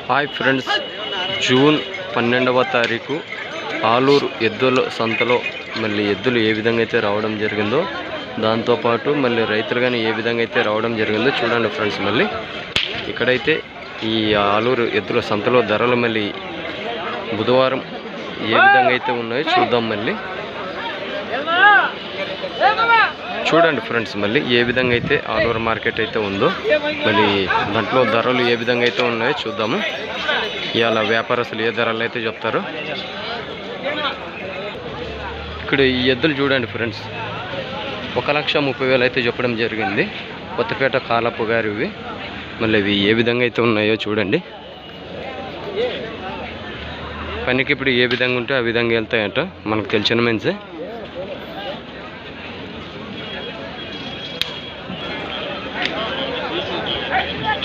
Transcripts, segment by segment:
Hi friends, June 12వ తారీఖు ఆలూరు ఎద్దుల సంతలో మళ్ళీ ఎద్దులు ఏ విధంగా అయితే రావడం జరిగిందో, దాంతోపాటు మళ్ళీ రైతులు కానీ ఏ విధంగా అయితే రావడం జరిగిందో చూడండి ఫ్రెండ్స్. మళ్ళీ ఇక్కడైతే ఈ ఆలూరు ఎద్దుల సంతలో ధరలు మళ్ళీ బుధవారం ఏ విధంగా అయితే ఉన్నాయో చూద్దాం. మళ్ళీ చూడండి ఫ్రెండ్స్, మళ్ళీ ఏ విధంగా అయితే ఆలూరు మార్కెట్ అయితే ఉందో, మళ్ళీ దాంట్లో ధరలు ఏ విధంగా అయితే ఉన్నాయో చూద్దాము. ఇవాళ వ్యాపారస్తులు ఏ ధరలు అయితే చెప్తారో. ఇక్కడ ఈ ఎద్దులు చూడండి ఫ్రెండ్స్, 1,30,000 అయితే చెప్పడం జరిగింది. కొత్తపేట కాలపు గారు ఇవి. మళ్ళీ ఇవి ఏ విధంగా అయితే ఉన్నాయో చూడండి. పనికి ఇప్పుడు ఏ విధంగా ఉంటే ఆ విధంగా వెళ్తాయంట, మనకు తెలిసిన మెన్సే.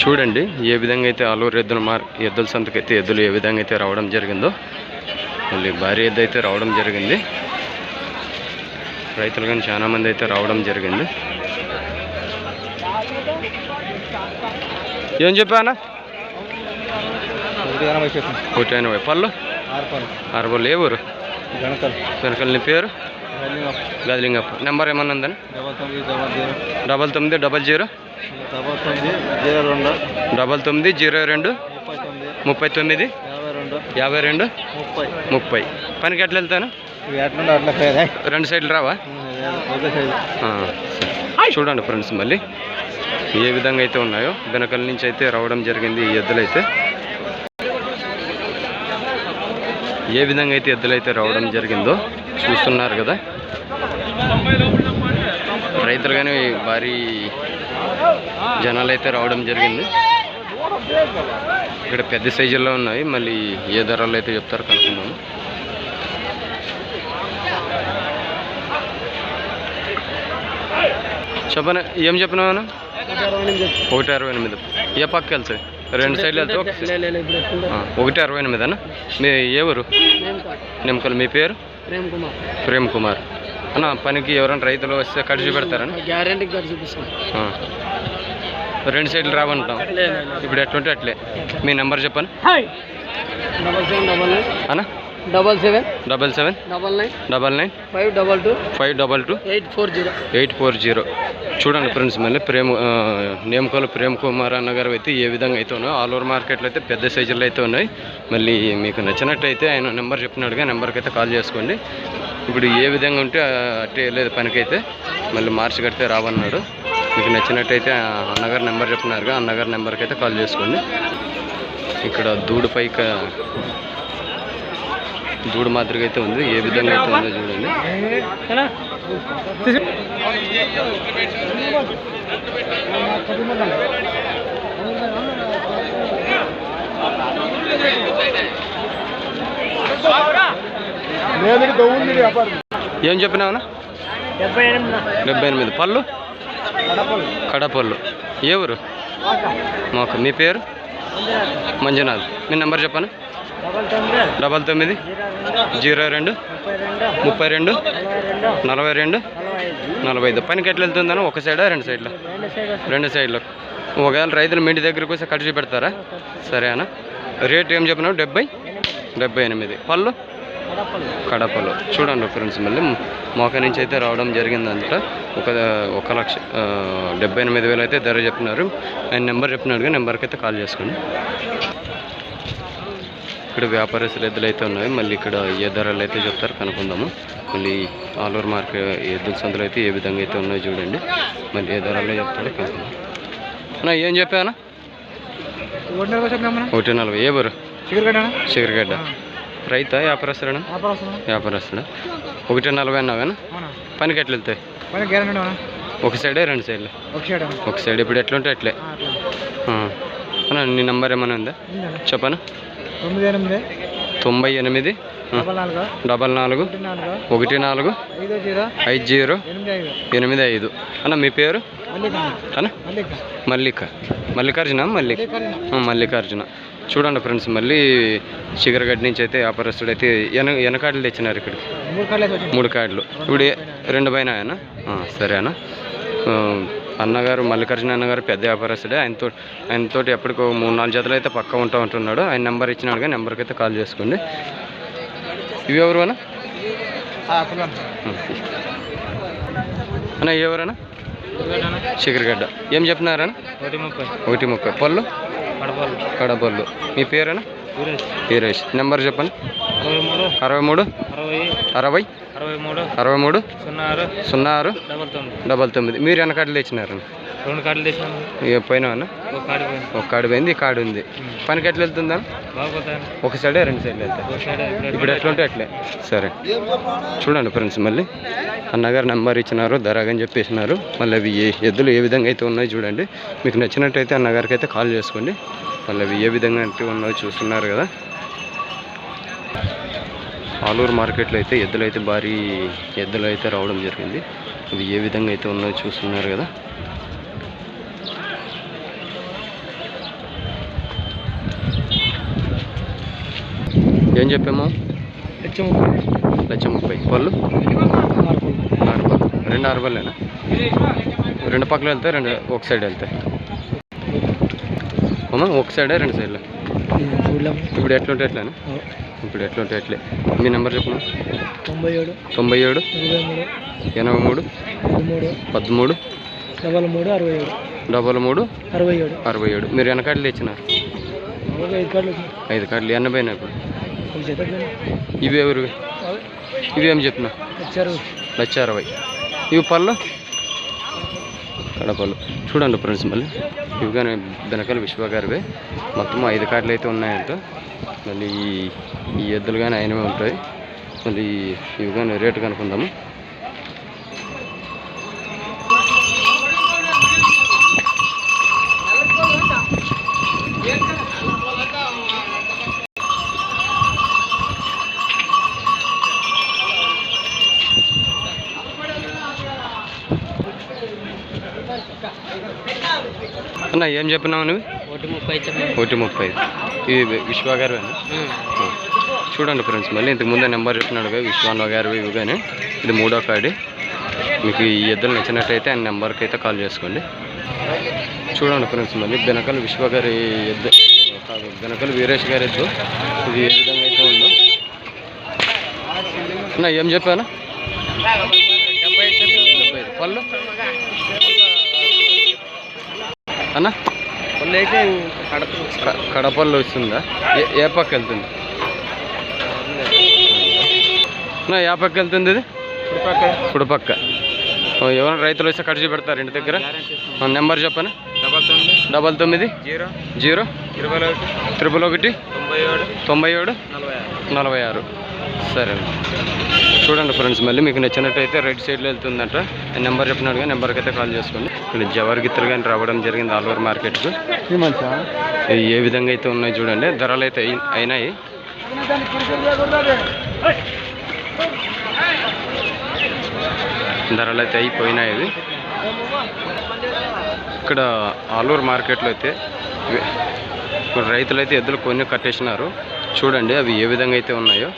చూడండి ఏ విధంగా అయితే ఆలూరు ఎద్దుల సంతకైతే ఎద్దులు ఏ విధంగా అయితే రావడం జరిగిందో. మళ్ళీ భారీ ఎద్దు అయితే రావడం జరిగింది. రైతులు కానీ చాలామంది అయితే రావడం జరిగింది. ఏం చెప్పానా? 180 పళ్ళు 6 పళ్ళు. ఏ ఊరు? వెనకల్. నీ పేరు? గదిలింగప్ప. నెంబర్ ఏమన్నా ఉందని? 9900 9902 39 52 30. పనికి ఎట్లా వెళ్తాను? 2 సైడ్లు రావా? చూడండి ఫ్రెండ్స్, మళ్ళీ ఏ విధంగా అయితే ఉన్నాయో. వెనకల నుంచి అయితే రావడం జరిగింది ఈ ఎద్దులైతే. ఏ విధంగా అయితే ఎద్దులైతే రావడం జరిగిందో చూస్తున్నారు కదా. రైతులు కానీ భారీ జనాలు అయితే రావడం జరిగింది. ఇక్కడ పెద్ద సైజుల్లో ఉన్నాయి. మళ్ళీ ఏ ధరలు అయితే చెప్తారో కనుక్కుందాము. చెప్పనా? ఏం చెప్పినావు? 168. ఏ పక్క వెళ్తాయి? 2 సైడ్లు వెళ్తాయి. 168 అన్న. మీ ఏ ఊరు? నిమ్మకల్. మీ పేరు? ప్రేమ్ కుమార్ అన్న. పనికి ఎవరైనా రైతులు వస్తే ఖర్చు పెడతారని? గ్యారెంటీ ఖర్చు. 2 సైడ్లు రావంటాం. ఇప్పుడు ఎట్లుంటే అట్లే. మీ నెంబర్ చెప్పండి అన్న. 77 99 522 840. చూడండి ఫ్రెండ్స్, మళ్ళీ నేమకోలు ప్రేమ్ కుమార్ అన్న గారు అయితే ఏ విధంగా అయితే ఉన్నాయో. ఆలూరు మార్కెట్లో అయితే పెద్ద సైజుల్లో అయితే ఉన్నాయి. మళ్ళీ మీకు నచ్చినట్టయితే ఆయన నెంబర్ చెప్పినాడుగా, నెంబర్కి అయితే కాల్ చేసుకోండి. ఇప్పుడు ఏ విధంగా ఉంటే అట్టే లేదు పనికైతే. మళ్ళీ మార్చి కడితే రావన్నాడు. మీకు నచ్చినట్టయితే అన్నగారు నెంబర్ చెప్పినారుగా, అన్నగారి నెంబర్కి అయితే కాల్ చేసుకోండి. ఇక్కడ దూడు మాదిరిగా అయితే ఉంది. ఏ విధంగా అయితే ఉందో చూడండి. ఏం చెప్పినావునా? 78 పళ్ళు కడపళ్ళు. ఏ ఊరు? మాకు. మీ పేరు? మంజునాథ్. మీ నెంబర్ చెప్పాను. 99 02 32 42 45. పనికి ఎట్లా వెళ్తుందన్న? 1 సైడా 2 సైడ్ల? 2 సైడ్లు. ఒకవేళ రైతులు మీ ఇంటి దగ్గరికి వస్తే ఖర్చు పెడతారా? సరే అన్న. రేట్ ఏం చెప్పినావు? 78. పళ్ళు కడపలు. చూడండి ఫ్రెండ్స్, మళ్ళీ మోక నుంచి అయితే రావడం జరిగిందంట. 1,78,000 అయితే ధర చెప్పినారు. ఆయన నెంబర్ చెప్పినాడుగా, నెంబర్కి అయితే కాల్ చేసుకోండి. ఇక్కడ వ్యాపారస్తులు ఎద్దులు అయితే ఉన్నాయి. మళ్ళీ ఇక్కడ ఏ ధరలు అయితే చెప్తారో కనుక్కుందాము. మళ్ళీ ఆలూరు మార్కెట్ ఎద్దుల సంతలు అయితే ఏ విధంగా అయితే ఉన్నాయో చూడండి. మళ్ళీ ఏ ధరల్లో చెప్తారో కనుక్కుందాం. అన్నా ఏం చెప్పానా? 140. ఏ ఊరు? చిగురుగడ్డ. రైతా? వ్యాపారస్తుడా? వ్యాపారస్తుడా. 140 అన్నావేనా? పనికి ఎట్లా వెళ్తాయి? 1 సైడే 2 సైడ్లు? 1 సైడ్. ఇప్పుడు ఎట్లుంటే అట్లే. అన్నా నీ నెంబర్ ఏమైనా ఉందా? చెప్పనా? 98 44 14 50 85. అన్న మీ పేరు? అన్న మల్లికార్జున. చూడండి ఫ్రెండ్స్, మళ్ళీ చిగరగడ్డ నుంచి అయితే వ్యాపారస్తుడు అయితే వెనకాడలు తెచ్చినారు ఇక్కడికి. 3 కాడలు. ఇప్పుడు 2 పైన. సరే అన్న. అన్నగారు మల్లికార్జున అన్నగారు పెద్ద వ్యాపారస్తుడే. ఆయనతోటి ఎప్పటికో 3-4 జతలు అయితే పక్క ఉంటున్నాడు. ఆయన నెంబర్ ఇచ్చినాడు కానీ నెంబర్కి అయితే కాల్ చేసుకోండి. ఇవి ఎవరు అన్న? అన్న ఎవరన్నా? చిగురుగడ్డ. ఏం చెప్పినారన్న? 1:30. పళ్ళు కడపళ్ళు. మీ పేరేనా? వీరేష్. నెంబర్ చెప్పండి. 63 60 63 06 99. మీరు ఎన్న కార్డులు తెచ్చినారు? 2 కార్డులు తెచ్చినాను. పోయినా అన్న? ఒక కార్డు పోయింది, ఈ కార్డు ఉంది. పనికి ఎట్లా వెళ్తుందా? ఒక సైడే 2 సైడ్లు వెళ్తాయి. ఇప్పుడు ఎట్లా ఉంటే అట్లే. సరే చూడండి ఫ్రెండ్స్, మళ్ళీ అన్నగారు నెంబర్ ఇచ్చినారు, ధరగని చెప్పేసినారు. మళ్ళీ అవి ఎద్దులు ఏ విధంగా అయితే ఉన్నాయో చూడండి. మీకు నచ్చినట్టయితే అన్నగారికి అయితే కాల్ చేసుకోండి. మళ్ళీ అవి ఏ విధంగా అయితే ఉన్నాయో చూస్తున్నారు కదా. ఆలూరు మార్కెట్లో అయితే ఎద్దులు అయితే రావడం జరిగింది. ఇవి ఏ విధంగా అయితే ఉన్నాయో చూస్తున్నారు కదా. ఏం చెప్పాము? 1,30,000. పళ్ళు 6 పళ్ళు. 2 6 పళ్ళేనా? 2 పక్కలు వెళ్తాయి, ఒక సైడ్ వెళ్తాయి. అమ్మా ఒక సైడే 2 సైడ్లు. ఇప్పుడు ఎట్లుంటే ఎట్లేనా? ఇప్పుడు ఎట్లుంటే ఎట్లే. మీ నెంబర్ చెప్పమా? 97 83 13 67. మీరు ఎన్ని కార్డులు తెచ్చినారు? 5 కార్డులు. ఎన్న పోయినా ఇప్పుడు? ఇవి ఎవరు? ఇవి ఏం చెప్పినా? 1,60,000. ఇవి పళ్ళు కడపళ్ళు. చూడండి ఫ్రెండ్స్, మళ్ళీ ఇవి కానీ బెనకల్ విశ్వగారివే. మొత్తం 5 కార్డులు అయితే ఉన్నాయంట. మళ్ళీ ఈ ఎద్దులు కానీ ఆయనవే ఉంటాయి. మళ్ళీ ఇవి కానీ రేటు కనుక్కుందాము. అన్న ఏం చెప్పినావు నువ్వు? 1:30. ఇవి విశ్వగారివేనా? చూడండి ఫ్రెండ్స్, మళ్ళీ ఇంతకు ముందే నెంబర్ చెప్పినాడు విశ్వాన్న గారివి. ఇవి కానీ ఇది 3వ కార్డు. మీకు ఈ ఎద్దులు నచ్చినట్టయితే ఆయన నెంబర్కి అయితే కాల్ చేసుకోండి. చూడండి ఫ్రెండ్స్, మళ్ళీ బెనకల్ విశ్వగారి ఎద్దు కాదు, బెనకల్ వీరేష్ గారి ఎద్దు. ఇది ఏ విధంగా అయితే ఉందో అన్న ఏం చెప్పాను? 75. పళ్ళు అన్న? పళ్ళు అయితే కడపళ్ళు వస్తుందా? ఏ పక్క వెళ్తుంది? ఏ పక్క వెళ్తుంది ఇది? కుడిపక్క. ఎవరైనా రైతులు వస్తే ఖర్చు పెడతారు ఇంటి దగ్గర. నెంబర్ చెప్పను. 99 0 111 97 46. సరే చూడండి ఫ్రెండ్స్, మళ్ళీ మీకు నచ్చినట్టయితే రైట్ సైడ్లో వెళ్తుందంట. నెంబర్ చెప్పినాడు కానీ నెంబర్కి అయితే కాల్ చేసుకోండి. ఇక్కడ జవర్ గిత్తలు కానీ రావడం జరిగింది ఆలూరు మార్కెట్కు. ఏ విధంగా అయితే ఉన్నాయి చూడండి. ధరలు అయితే అయినాయి. ధరలు అయితే అయిపోయినాయి. ఇవి ఇక్కడ ఆలూరు మార్కెట్లో అయితే రైతులు అయితే ఎద్దులు కొన్ని కట్టేసినారు. చూడండి అవి ఏ విధంగా అయితే ఉన్నాయో.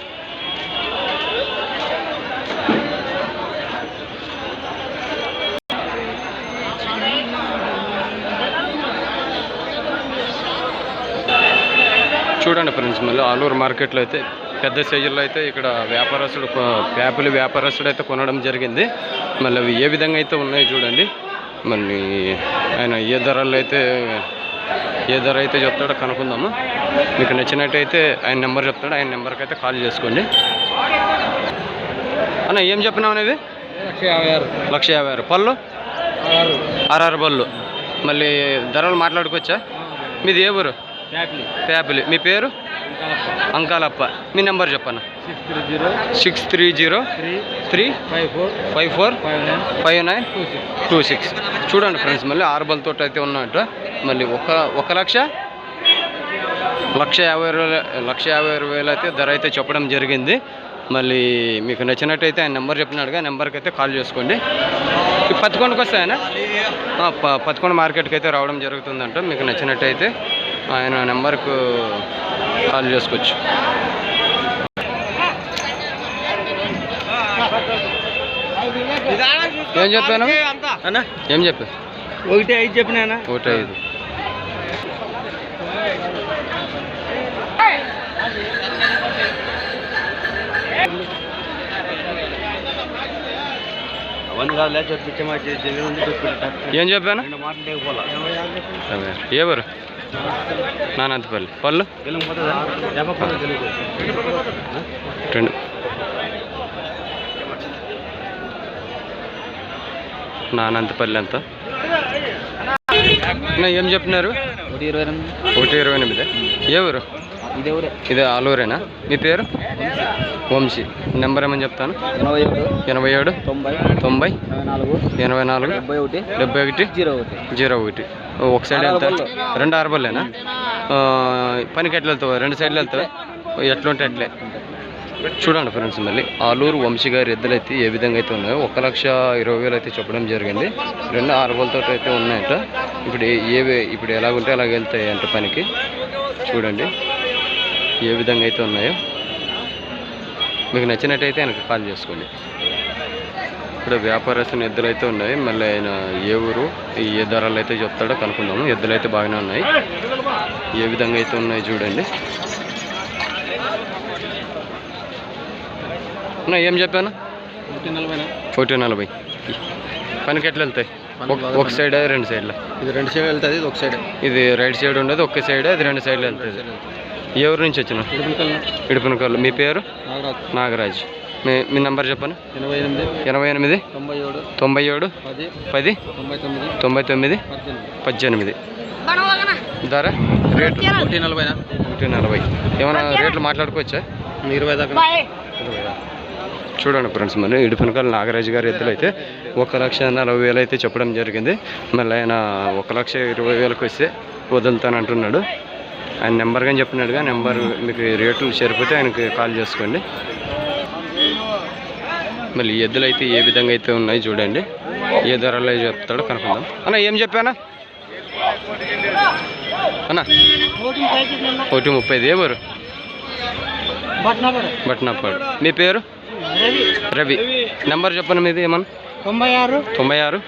చూడండి ఫ్రెండ్స్, మళ్ళీ ఆలూరు మార్కెట్లో అయితే పెద్ద సైజుల్లో అయితే ఇక్కడ వ్యాపారస్తుడు అయితే కొనడం జరిగింది. మళ్ళీ అవి ఏ విధంగా అయితే ఉన్నాయో చూడండి. మళ్ళీ ఆయన ఏ ధర అయితే చెప్తాడో కనుక్కుందాము. మీకు నచ్చినట్టయితే ఆయన నెంబర్ చెప్తాడు, ఆయన నెంబర్కి అయితే కాల్ చేసుకోండి. అన్న ఏం చెప్పినావు అనేది? 1,56,000. పళ్ళు 6 పళ్ళు. మళ్ళీ ధరలు మాట్లాడుకోవచ్చా? మీది ఏ ఊరు? ప్యాపిలి. మీ పేరు? అంకాలప్ప. మీ నెంబర్ చెప్పన్న. 630 3 54 5926. చూడండి ఫ్రెండ్స్, మళ్ళీ 6 బళ్ళతో అయితే ఉన్నట్టు. మళ్ళీ 1,50,000 అయితే ధర అయితే చెప్పడం జరిగింది. మళ్ళీ మీకు నచ్చినట్టయితే ఆయన నెంబర్ చెప్పినాడుగా, నెంబర్కి అయితే కాల్ చేసుకోండి. పత్తికొండకు వస్తాయనా? పత్తికొండ మార్కెట్కి అయితే రావడం జరుగుతుందంట. మీకు నచ్చినట్టయితే ఆయన నెంబర్కు కాల్ చేసుకోవచ్చు. ఏం చెప్పాను అన్న? ఏం చెప్పా? 1.5 చెప్పినా. 1.5. ఏం చెప్పాను? ఎవరు? నానంతపల్లి పళ్ళు 2. నానంతపల్లి ఎంత? ఏం చెప్తున్నారు? 1.28. ఎవరు? ఇది ఆలూరేనా? మీ పేరు? వంశీ. నెంబర్ ఏమని చెప్తాను? 87 90 84 71 01. ఒక సైడ్ వెళ్తా, 2 ఆర్బల్లేనా? పనికి ఎట్లా వెళ్తావు? 2 సైడ్లు వెళ్తావా? ఎట్లుంటే అట్లే. చూడండి ఫ్రెండ్స్, మళ్ళీ ఆలూరు వంశీ గారి ఎద్దులు అయితే ఏ విధంగా అయితే ఉన్నాయో 1,20,000 అయితే చెప్పడం జరిగింది. 2 ఆర్బలతో అయితే ఉన్నాయంట. ఇప్పుడు ఎలాగుంటే అలాగ వెళ్తాయి అంట పనికి. చూడండి ఏ విధంగా అయితే ఉన్నాయో. మీకు నచ్చినట్టయితే ఆయనకు కాల్ చేసుకోండి. ఇప్పుడు వ్యాపారస్తున్న ఎద్దులు అయితే ఉన్నాయి. మళ్ళీ ఆయన ఏ ఊరు, ఏ ధరలు అయితే చెప్తాడో కనుక్కుందాము. ఎద్దులు అయితే బాగానే ఉన్నాయి. ఏ విధంగా అయితే ఉన్నాయి చూడండి. ఏం చెప్పాను? 140. పనికి ఎట్లా వెళ్తాయి? ఒక సైడ్ 2 సైడ్ల? ఇది 2 సైడ్ వెళ్తుంది, ఇది ఒక సైడ్. ఇది రైట్ సైడ్ ఉండదు, ఒక సైడ్, అది 2 సైడ్లు వెళ్తుంది. ఎవరి నుంచి వచ్చిన? ఇడుపునకల్లు. మీ పేరు? నాగరాజ్. మీ నెంబర్ చెప్పండి. 88 97 10 99 18. ధర రేటు 140. ఏమైనా రేట్లు మాట్లాడుకోవచ్చా? 20 దాకా. చూడండి ఫ్రెండ్స్, మరి ఇడుపునకల్లు నాగరాజు గారి ఎద్దులు అయితే 1,40,000 అయితే చెప్పడం జరిగింది. మళ్ళీ ఆయన 1,20,000కి వస్తే వదులుతానంటున్నాడు. ఆయన నెంబర్ కానీ చెప్పినట్టుగా నెంబర్ మీకు రేట్లు సరిపోతే ఆయనకి కాల్ చేసుకోండి. మళ్ళీ ఎద్దులు అయితే ఏ విధంగా అయితే ఉన్నాయి చూడండి. ఏ ధరలో చెప్తాడో కనుక్కుందాం. అన్న ఏం చెప్పానా అన్న? 130. ఎవరు? బట్నాపాడు. మీ పేరు? రవి. నెంబర్ చెప్పండి మీది. ఏమన్నా? 96 76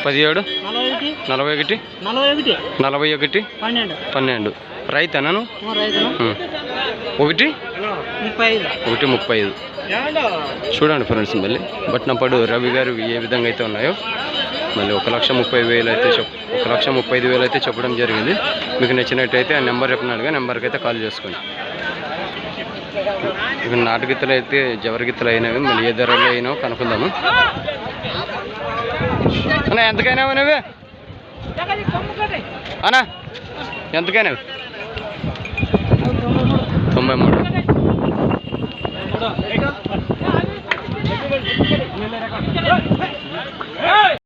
17 41 12. రైతేనా? 1:35. చూడండి ఫ్రెండ్స్, మళ్ళీ బట్నపాడు రవి గారు ఏ విధంగా అయితే ఉన్నాయో. మళ్ళీ 1,30,000 అయితే 1,35,000 అయితే చెప్పడం జరిగింది. మీకు నచ్చినట్టయితే ఆ నెంబర్ చెప్పినట్టుగా నెంబర్కి అయితే కాల్ చేసుకోండి. ఇక నాటు గిత్తలు అయితే జవరి గిత్తలు అయినవి. మళ్ళీ ఏ ధరలు అయినావో కనుక్కుందాము. అన్నా ఎంతకైనావు నువ్వే? అన్నా ఎంతకైనావు? 93.